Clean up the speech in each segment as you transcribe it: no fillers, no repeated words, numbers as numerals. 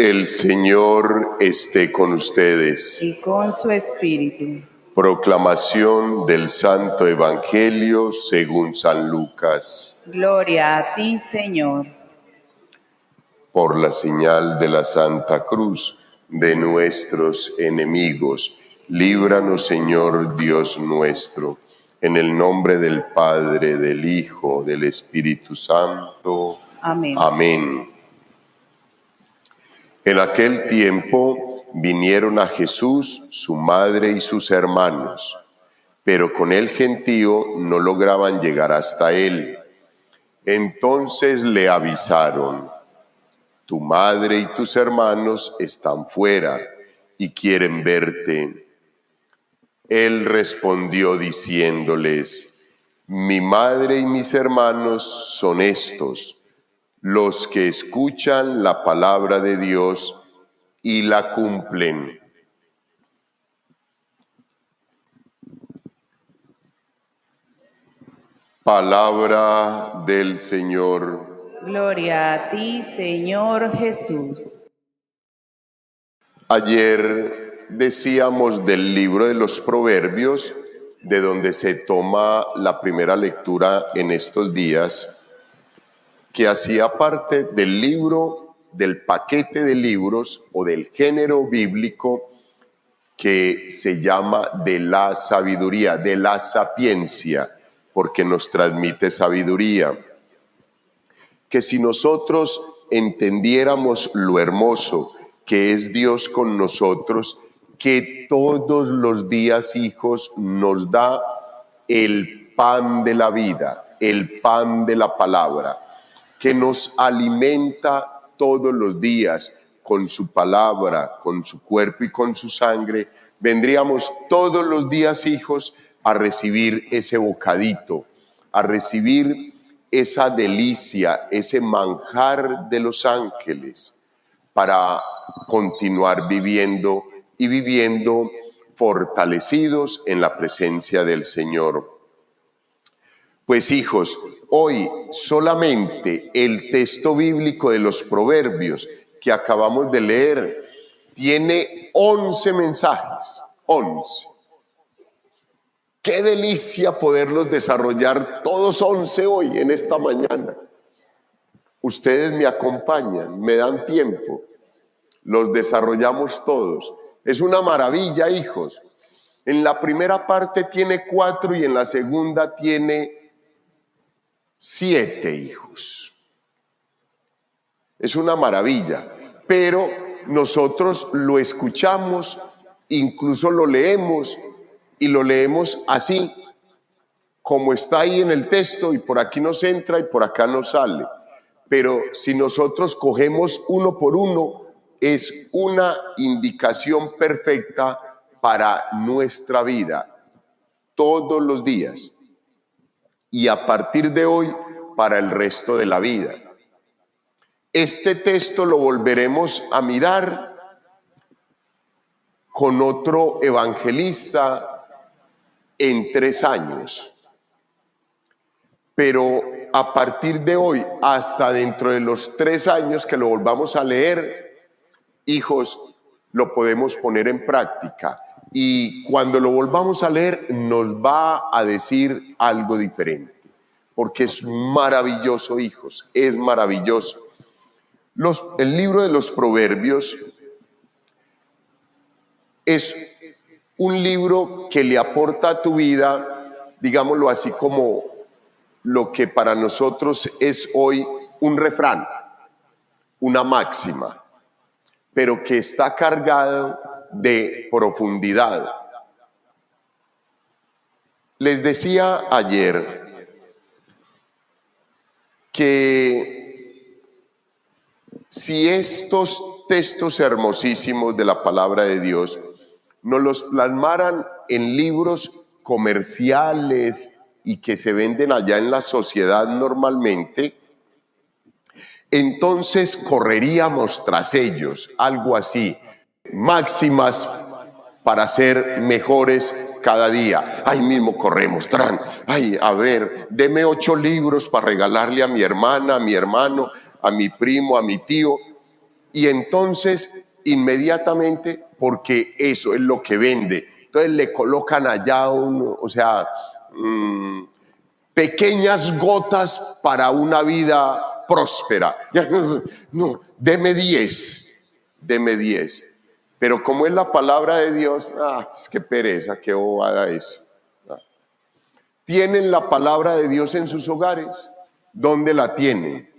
El Señor esté con ustedes. Y con su espíritu. Proclamación del Santo Evangelio según San Lucas. Gloria a ti, Señor. Por la señal de la Santa Cruz de nuestros enemigos, líbranos, Señor Dios nuestro, en el nombre del Padre, del Hijo, del Espíritu Santo. Amén. Amén. En aquel tiempo vinieron a Jesús su madre y sus hermanos, pero con el gentío no lograban llegar hasta él. Entonces le avisaron: tu madre y tus hermanos están fuera y quieren verte. Él respondió diciéndoles: mi madre y mis hermanos son estos, los que escuchan la palabra de Dios y la cumplen. Palabra del Señor. Gloria a ti, Señor Jesús. Ayer decíamos del libro de los Proverbios, de donde se toma la primera lectura en estos días, que hacía parte del libro, del paquete de libros o del género bíblico que se llama de la sabiduría, de la sapiencia, porque nos transmite sabiduría. Que si nosotros entendiéramos lo hermoso que es Dios con nosotros, que todos los días, hijos, nos da el pan de la vida, el pan de la palabra, que nos alimenta todos los días con su palabra, con su cuerpo y con su sangre, vendríamos todos los días, hijos, a recibir ese bocadito, a recibir esa delicia, ese manjar de los ángeles, para continuar viviendo y viviendo fortalecidos en la presencia del Señor. Pues, hijos, hoy solamente el texto bíblico de los Proverbios que acabamos de leer tiene 11 mensajes, 11. ¡Qué delicia poderlos desarrollar todos 11 hoy, en esta mañana! Ustedes me acompañan, me dan tiempo, los desarrollamos todos. Es una maravilla, hijos. En la primera parte tiene 4 y en la segunda tiene 7, hijos. Es una maravilla, pero nosotros lo escuchamos, incluso lo leemos, y lo leemos así, como está ahí en el texto, y por aquí nos entra y por acá nos sale. Pero si nosotros cogemos uno por uno, es una indicación perfecta para nuestra vida, todos los días, y a partir de hoy, para el resto de la vida. Este texto lo volveremos a mirar con otro evangelista en 3 años. Pero a partir de hoy, hasta dentro de los 3 años que lo volvamos a leer, hijos, lo podemos poner en práctica. Y cuando lo volvamos a leer, nos va a decir algo diferente. Porque es maravilloso, hijos, es maravilloso. El libro de los Proverbios es un libro que le aporta a tu vida, digámoslo así, como lo que para nosotros es hoy un refrán, una máxima, pero que está cargado de profundidad. Les decía ayer que si estos textos hermosísimos de la palabra de Dios nos los plasmaran en libros comerciales y que se venden allá en la sociedad normalmente, entonces correríamos tras ellos, algo así, máximas para ser mejores cada día. Ahí mismo corremos, ay, a ver, deme 8 libros para regalarle a mi hermana, a mi hermano, a mi primo, a mi tío. Y entonces, inmediatamente, porque eso es lo que vende, entonces le colocan allá pequeñas gotas para una vida próspera. Ya, no, deme 10, deme 10. Pero como es la palabra de Dios, es que pereza, qué bobada es. ¿Tienen la palabra de Dios en sus hogares? ¿Dónde la tienen?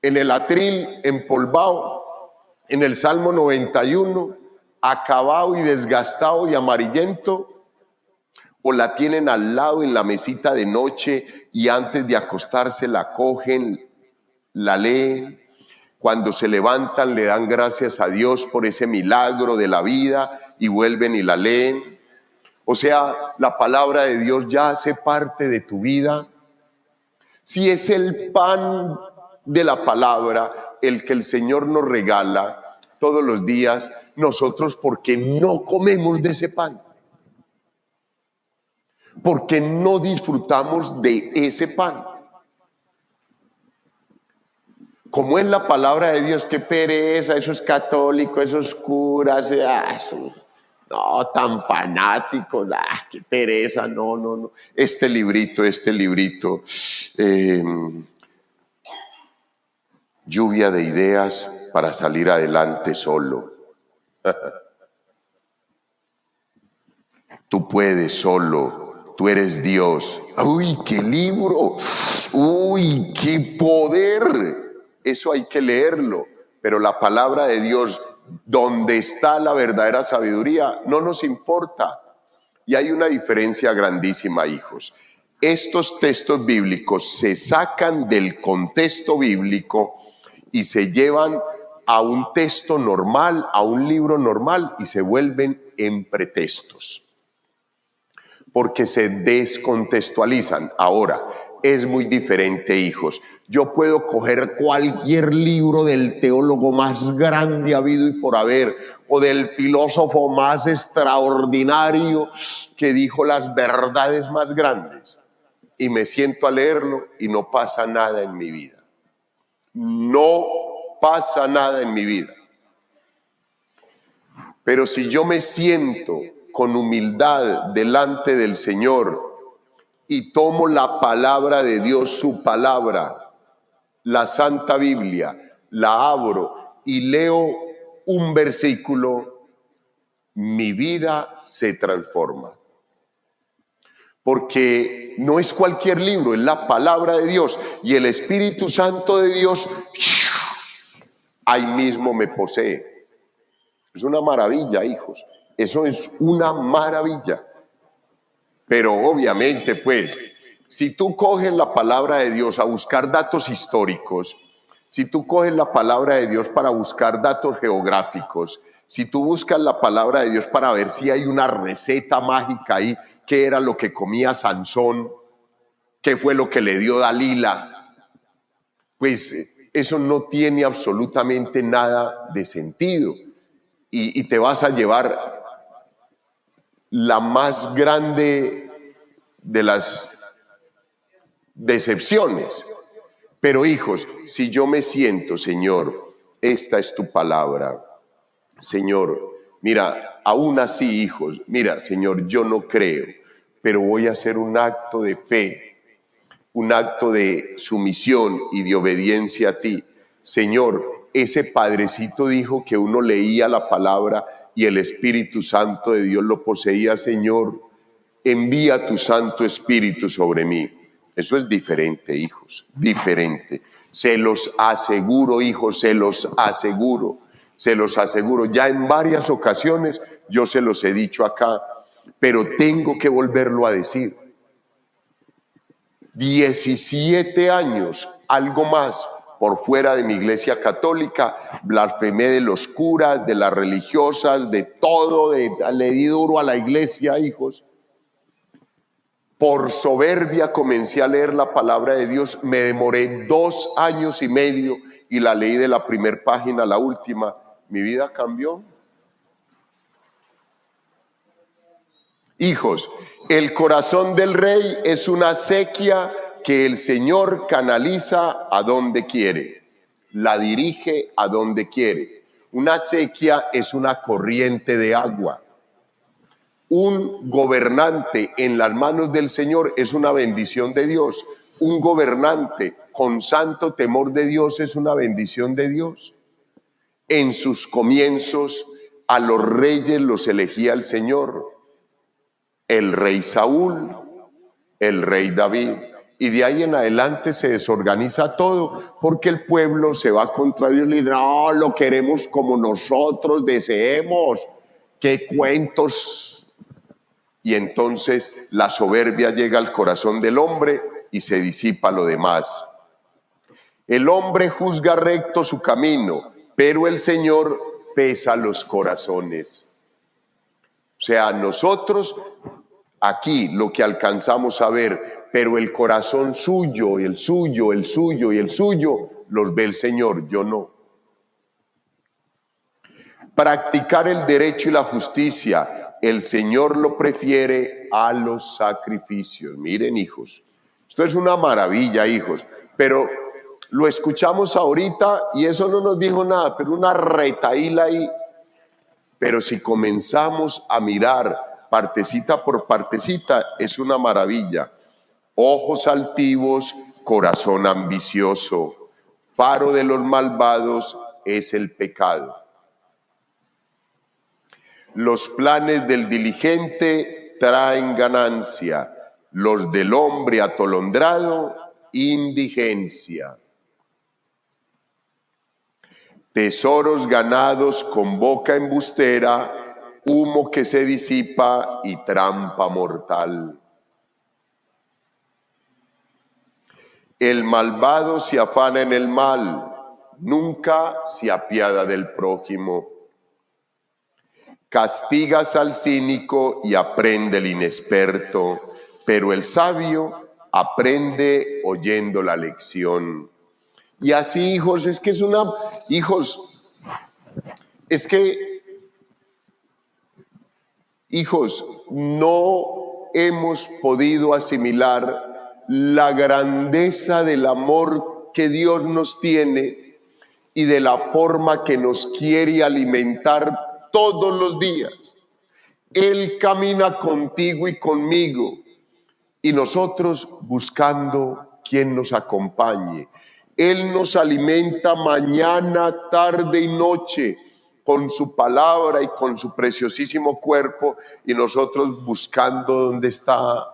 ¿En el atril empolvado? ¿En el Salmo 91, acabado y desgastado y amarillento? ¿O la tienen al lado en la mesita de noche y antes de acostarse la cogen, la leen? Cuando se levantan le dan gracias a Dios por ese milagro de la vida y vuelven y la leen. O sea, la palabra de Dios ya hace parte de tu vida. Si es el pan de la palabra el que el Señor nos regala todos los días, nosotros, ¿por qué no comemos de ese pan? ¿Por qué no disfrutamos de ese pan? Como es la palabra de Dios, qué pereza, eso es católico, eso es curas, eso, no, tan fanáticos, qué pereza, no. Este librito, lluvia de ideas para salir adelante solo. Tú puedes solo, tú eres Dios. ¡Uy, qué libro! ¡Uy, qué poder! Eso hay que leerlo, pero la palabra de Dios, donde está la verdadera sabiduría, no nos importa. Y hay una diferencia grandísima, hijos. Estos textos bíblicos se sacan del contexto bíblico y se llevan a un texto normal, a un libro normal, y se vuelven en pretextos, porque se descontextualizan. Ahora, es muy diferente, hijos. Yo puedo coger cualquier libro del teólogo más grande habido y por haber, o del filósofo más extraordinario que dijo las verdades más grandes, y me siento a leerlo y no pasa nada en mi vida. No pasa nada en mi vida. Pero si yo me siento con humildad delante del Señor y tomo la palabra de Dios, su palabra, la Santa Biblia, la abro y leo un versículo, mi vida se transforma. Porque no es cualquier libro, es la palabra de Dios, y el Espíritu Santo de Dios ahí mismo me posee. Es una maravilla, hijos, eso es una maravilla. Pero obviamente, pues, si tú coges la palabra de Dios a buscar datos históricos, si tú coges la palabra de Dios para buscar datos geográficos, si tú buscas la palabra de Dios para ver si hay una receta mágica ahí, qué era lo que comía Sansón, qué fue lo que le dio Dalila, pues eso no tiene absolutamente nada de sentido, y te vas a llevar la más grande de las decepciones. Pero hijos, si yo me siento, Señor, esta es tu palabra, Señor, mira, aún así, hijos, mira, Señor, yo no creo, pero voy a hacer un acto de fe, un acto de sumisión y de obediencia a ti. Señor, ese padrecito dijo que uno leía la palabra y el Espíritu Santo de Dios lo poseía. Señor, envía tu Santo Espíritu sobre mí. Eso es diferente, hijos, diferente. Se los aseguro, hijos, se los aseguro. Ya en varias ocasiones yo se los he dicho acá, pero tengo que volverlo a decir. 17 años, algo más, por fuera de mi iglesia católica, blasfemé de los curas, de las religiosas, de todo, le di duro a la iglesia, hijos. Por soberbia comencé a leer la palabra de Dios, me demoré 2 años y medio y la leí de la primera página a la última. Mi vida cambió. Hijos, el corazón del rey es una acequia que el Señor canaliza a donde quiere, la dirige a donde quiere. Una sequía es una corriente de agua. Un gobernante en las manos del Señor es una bendición de Dios. Un gobernante con santo temor de Dios es una bendición de Dios. En sus comienzos a los reyes los elegía el Señor. El rey Saúl, el rey David. Y de ahí en adelante se desorganiza todo porque el pueblo se va contra Dios y dice, no, lo queremos como nosotros deseemos. ¿Qué cuentos? Y entonces la soberbia llega al corazón del hombre y se disipa lo demás. El hombre juzga recto su camino, pero el Señor pesa los corazones. O sea, nosotros aquí lo que alcanzamos a ver, pero el corazón suyo, el suyo, el suyo y el suyo, los ve el Señor, yo no. Practicar el derecho y la justicia, el Señor lo prefiere a los sacrificios. Miren, hijos, esto es una maravilla, hijos, pero lo escuchamos ahorita y eso no nos dijo nada, pero una retaíla ahí. Pero si comenzamos a mirar partecita por partecita, es una maravilla. Ojos altivos, corazón ambicioso, faro de los malvados es el pecado. Los planes del diligente traen ganancia, los del hombre atolondrado, indigencia. Tesoros ganados con boca embustera, humo que se disipa y trampa mortal. El malvado se afana en el mal, nunca se apiada del prójimo. Castigas al cínico y aprende el inexperto, pero el sabio aprende oyendo la lección. Y así, hijos, hijos, no hemos podido asimilar la grandeza del amor que Dios nos tiene y de la forma que nos quiere alimentar todos los días. Él camina contigo y conmigo y nosotros buscando quien nos acompañe. Él nos alimenta mañana, tarde y noche con su palabra y con su preciosísimo cuerpo y nosotros buscando dónde está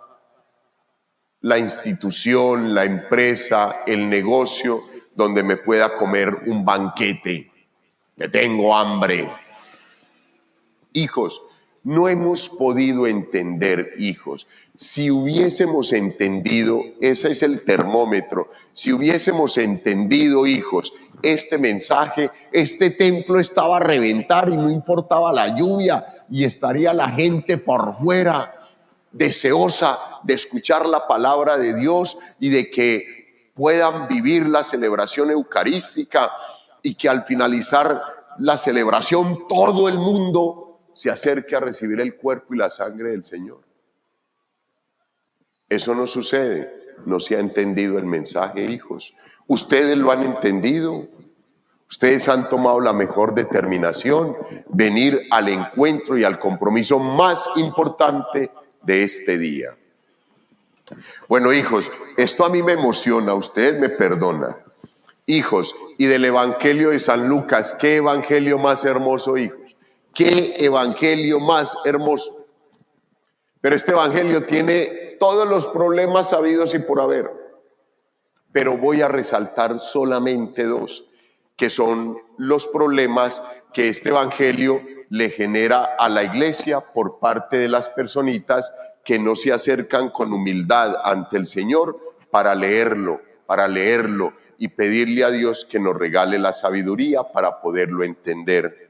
la institución, la empresa, el negocio donde me pueda comer un banquete, que tengo hambre. Hijos, no hemos podido entender, hijos. Si hubiésemos entendido, ese es el termómetro, si hubiésemos entendido, hijos, este mensaje, este templo estaba a reventar y no importaba la lluvia y estaría la gente por fuera deseosa de escuchar la palabra de Dios y de que puedan vivir la celebración eucarística y que al finalizar la celebración todo el mundo se acerque a recibir el cuerpo y la sangre del Señor. Eso no sucede, no se ha entendido el mensaje, hijos. Ustedes lo han entendido, ustedes han tomado la mejor determinación, venir al encuentro y al compromiso más importante de este día. Bueno, hijos, esto a mí me emociona, ustedes me perdonan. Hijos, y del Evangelio de San Lucas, ¿qué evangelio más hermoso, hijos? ¡Qué evangelio más hermoso! Pero este evangelio tiene todos los problemas habidos y por haber. Pero voy a resaltar solamente dos, que son los problemas que este evangelio le genera a la iglesia por parte de las personitas que no se acercan con humildad ante el Señor para leerlo y pedirle a Dios que nos regale la sabiduría para poderlo entender.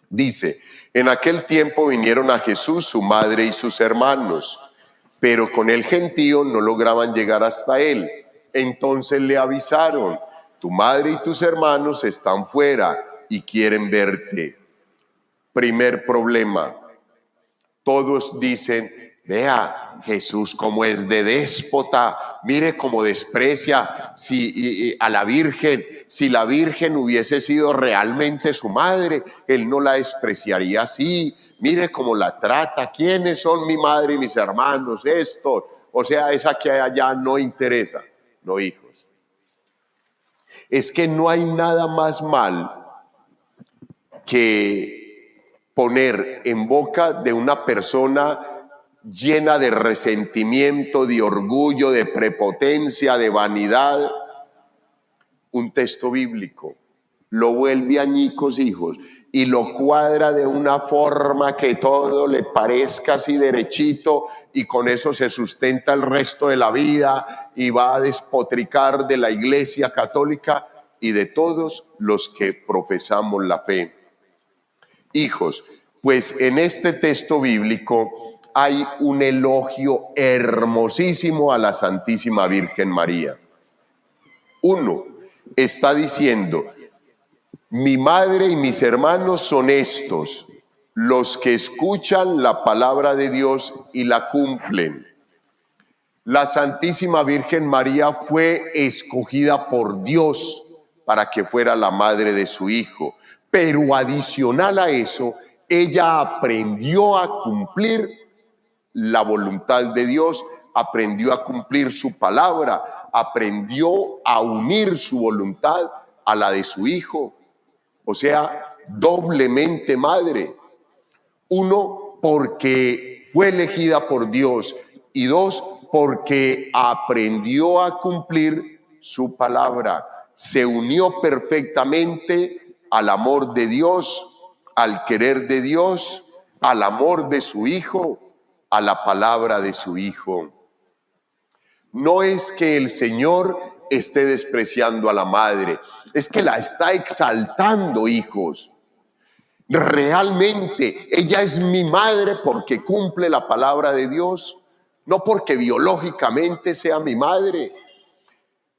Dice, en aquel tiempo vinieron a Jesús su madre y sus hermanos, pero con el gentío no lograban llegar hasta él. Entonces le avisaron, tu madre y tus hermanos están fuera y quieren verte. Primer problema, todos dicen, Vea, Jesús como es de déspota, mire cómo desprecia a la Virgen. Si la Virgen hubiese sido realmente su madre, él no la despreciaría así. Mire cómo la trata. ¿Quiénes son mi madre y mis hermanos? Estos. O sea, esa que allá no interesa. No, hijos. Es que no hay nada más mal que poner en boca de una persona llena de resentimiento, de orgullo, de prepotencia, de vanidad, un texto bíblico. Lo vuelve añicos, hijos, y lo cuadra de una forma que todo le parezca así derechito, y con eso se sustenta el resto de la vida y va a despotricar de la Iglesia Católica y de todos los que profesamos la fe. Hijos, pues en este texto bíblico hay un elogio hermosísimo a la Santísima Virgen María. Uno, está diciendo: mi madre y mis hermanos son estos, los que escuchan la palabra de Dios y la cumplen. La Santísima Virgen María fue escogida por Dios para que fuera la madre de su Hijo, pero adicional a eso, ella aprendió a cumplir la voluntad de Dios, aprendió a cumplir su palabra, aprendió a unir su voluntad a la de su Hijo. O sea, doblemente madre. Uno, porque fue elegida por Dios, y dos, porque aprendió a cumplir su palabra. Se unió perfectamente al amor de Dios, al querer de Dios, al amor de su Hijo, a la palabra de su Hijo. No es que el Señor esté despreciando a la madre, es que la está exaltando, hijos. Realmente ella es mi madre porque cumple la palabra de Dios, no porque biológicamente sea mi madre.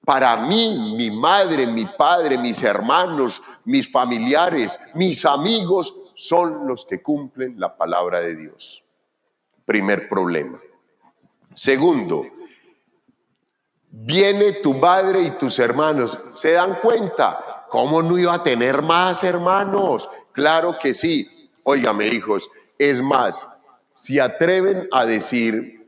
Para mí, mi madre, mi padre, mis hermanos, mis familiares, mis amigos son los que cumplen la palabra de Dios. Primer problema. Segundo, viene tu madre y tus hermanos. ¿Se dan cuenta? ¿Cómo no iba a tener más hermanos? Claro que sí. Óigame, hijos, es más, si atreven a decir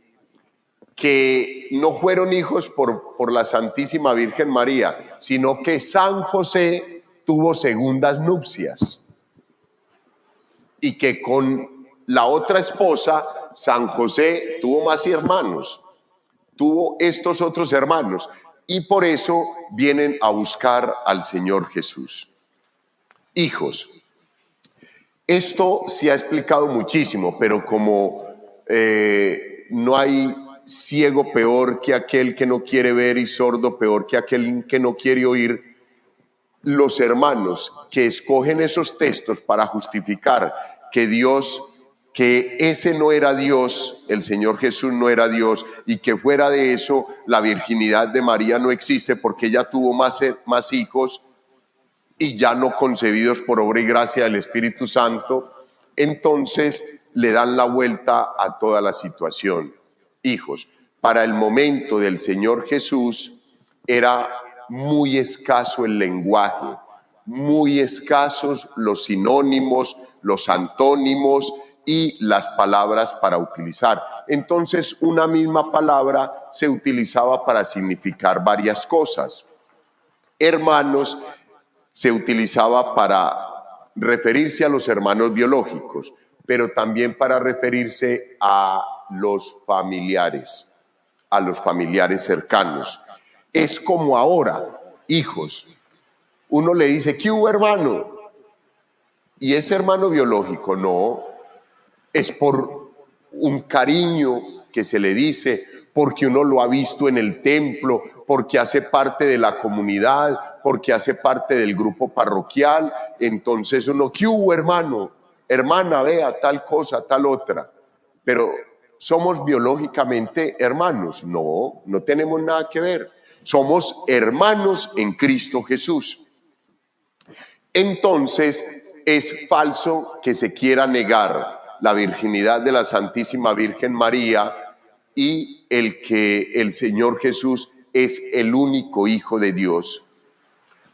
que no fueron hijos por la Santísima Virgen María, sino que San José tuvo segundas nupcias y que con la otra esposa, San José tuvo más hermanos, tuvo estos otros hermanos, y por eso vienen a buscar al Señor Jesús. Hijos, esto se ha explicado muchísimo, pero como no hay ciego peor que aquel que no quiere ver y sordo peor que aquel que no quiere oír, los hermanos que escogen esos textos para justificar que ese no era Dios, el Señor Jesús no era Dios, y que fuera de eso la virginidad de María no existe porque ella tuvo más hijos y ya no concebidos por obra y gracia del Espíritu Santo, entonces le dan la vuelta a toda la situación. Hijos, para el momento del Señor Jesús era muy escaso el lenguaje, muy escasos los sinónimos, los antónimos y las palabras para utilizar. Entonces, una misma palabra se utilizaba para significar varias cosas. Hermanos se utilizaba para referirse a los hermanos biológicos, pero también para referirse a los familiares cercanos. Es como ahora, hijos, uno le dice, ¿qué hubo, hermano? Y ese hermano biológico no, es por un cariño que se le dice, porque uno lo ha visto en el templo, porque hace parte de la comunidad, porque hace parte del grupo parroquial. Entonces uno, ¿qué hubo, hermano? Hermana, vea tal cosa, tal otra. Pero ¿somos biológicamente hermanos? No, no tenemos nada que ver. Somos hermanos en Cristo Jesús. Entonces es falso que se quiera negar la virginidad de la Santísima Virgen María y el que el Señor Jesús es el único Hijo de Dios,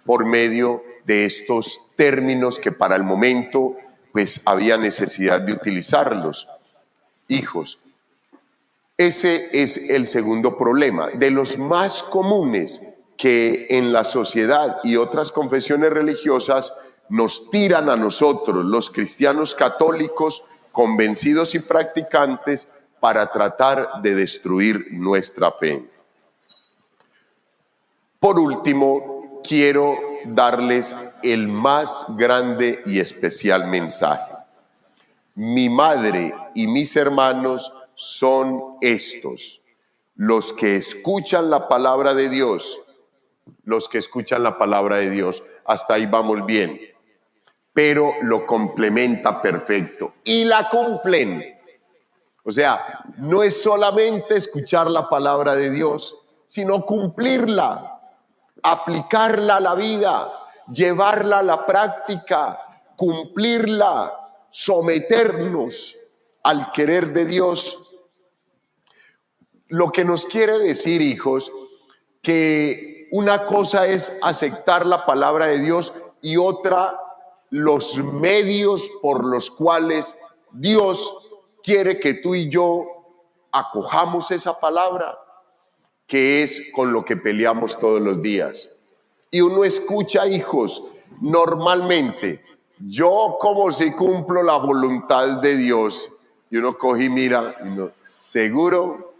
por medio de estos términos que para el momento pues había necesidad de utilizarlos. Hijos. Ese es el segundo problema, de los más comunes que en la sociedad y otras confesiones religiosas nos tiran a nosotros, los cristianos católicos convencidos y practicantes, para tratar de destruir nuestra fe. Por último, quiero darles el más grande y especial mensaje. Mi madre y mis hermanos son estos, los que escuchan la palabra de Dios, los que escuchan la palabra de Dios. Hasta ahí vamos bien, pero lo complementa perfecto y la cumplen. O sea, no es solamente escuchar la palabra de Dios, sino cumplirla, aplicarla a la vida, llevarla a la práctica, cumplirla, someternos al querer de Dios. Lo que nos quiere decir, hijos, que una cosa es aceptar la palabra de Dios y otra los medios por los cuales Dios quiere que tú y yo acojamos esa palabra, que es con lo que peleamos todos los días. Y uno escucha, hijos, normalmente, yo como si cumplo la voluntad de Dios, y uno coge y mira, y uno, seguro,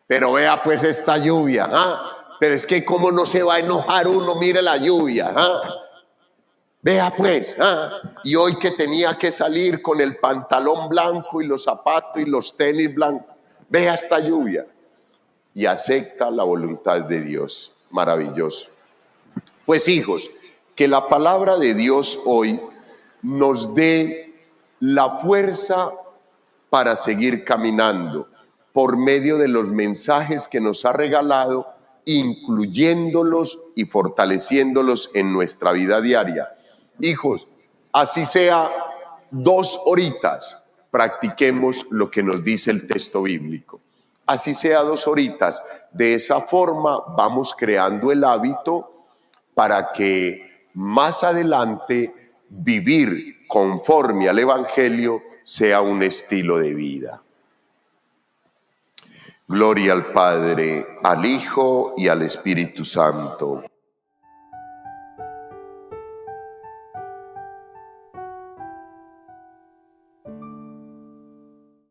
pero vea pues esta lluvia, pero es que cómo no se va a enojar uno, mire la lluvia, vea pues, y hoy que tenía que salir con el pantalón blanco y los zapatos y los tenis blancos, vea esta lluvia, y acepta la voluntad de Dios. Maravilloso. Pues hijos, que la palabra de Dios hoy nos dé la fuerza para seguir caminando por medio de los mensajes que nos ha regalado, incluyéndolos y fortaleciéndolos en nuestra vida diaria. Hijos, así sea 2 horitas, practiquemos lo que nos dice el texto bíblico. Así sea 2 horitas. De esa forma vamos creando el hábito para que más adelante vivir conforme al Evangelio sea un estilo de vida. Gloria al Padre, al Hijo y al Espíritu Santo.